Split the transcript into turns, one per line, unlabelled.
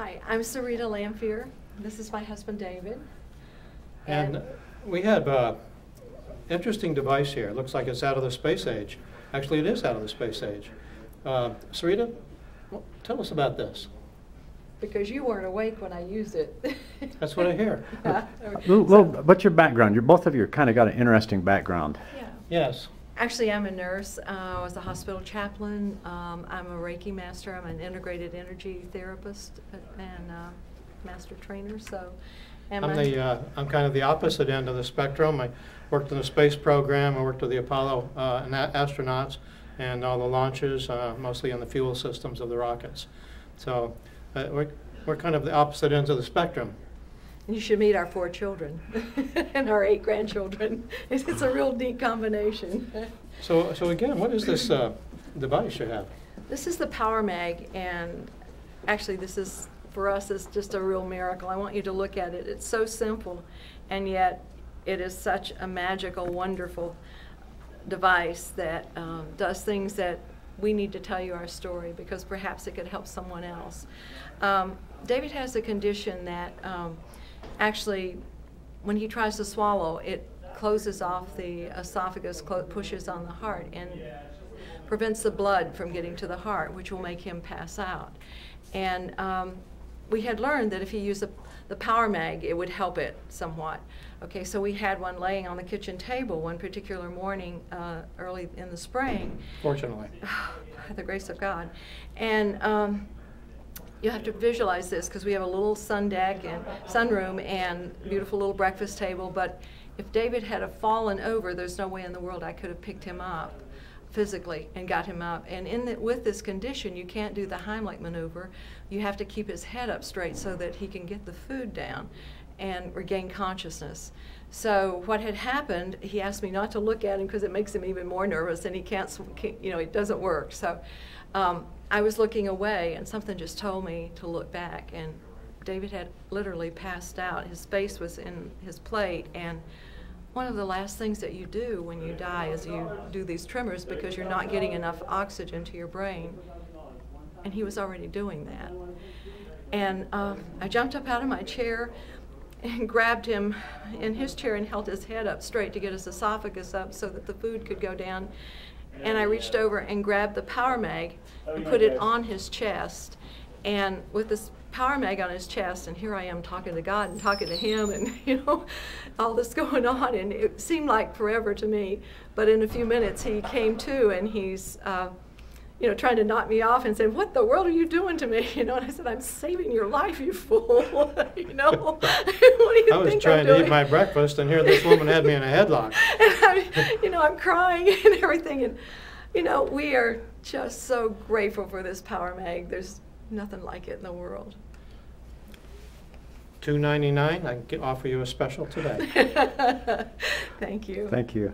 Hi, I'm Cereta Lamphere. This is my husband, David.
And we have an interesting device here. It looks like it's out of the space age. Actually, it is out of the space age. Cereta, tell us about this.
Because you weren't awake when I used it.
That's what I hear.
Yeah.
Well, what's your background? Both of you kind of got an interesting background.
Yeah.
Yes.
Actually, I'm a nurse. I was a hospital chaplain. I'm a Reiki master. I'm an integrated energy therapist and master trainer. So,
I'm kind of the opposite end of the spectrum. I worked in the space program. I worked with the Apollo astronauts and all the launches, mostly on the fuel systems of the rockets. So we're kind of the opposite ends of the spectrum.
You should meet our 4 children and our 8 grandchildren. It's a real neat combination.
So again, what is this device you have?
This is the Power Mag, and actually this is, for us, is just a real miracle. I want you to look at it. It's so simple, and yet it is such a magical, wonderful device that does things that we need to tell you our story, because perhaps it could help someone else. David has a condition that actually, when he tries to swallow, it closes off the esophagus, pushes on the heart, and prevents the blood from getting to the heart, which will make him pass out. And we had learned that if he used the Power Mag, it would help it somewhat. Okay, so we had one laying on the kitchen table one particular morning early in the spring.
Fortunately.
By the grace of God. And you have to visualize this, because we have a little sun deck and sunroom and beautiful little breakfast table, but if David had fallen over, there's no way in the world I could have picked him up physically and got him up. And with this condition, you can't do the Heimlich maneuver. You have to keep his head up straight so that he can get the food down and regain consciousness. So what had happened, he asked me not to look at him because it makes him even more nervous, and he can't, you know, it doesn't work. So I was looking away, and something just told me to look back, and David had literally passed out. His face was in his plate, and one of the last things that you do when you die is you do these tremors because you're not getting enough oxygen to your brain, and he was already doing that. And I jumped up out of my chair and grabbed him in his chair and held his head up straight to get his esophagus up so that the food could go down. And I reached over and grabbed the Power Mag and put it on his chest. And with this Power Mag on his chest, and here I am talking to God and talking to him, and you know, all this going on, and it seemed like forever to me. But in a few minutes he came to, and he's you know, trying to knock me off and said, "What the world are you doing to me?" You know, and I said, "I'm saving your life, you fool." You know, what do you
I was
think
trying
I'm
to
doing?
eat my breakfast, and here this woman had me in a headlock.
And you know, I'm crying and everything, and you know, we are just so grateful for this Power Mag. There's nothing like it in the world.
$2.99. I can offer you a special today.
Thank you.
Thank you.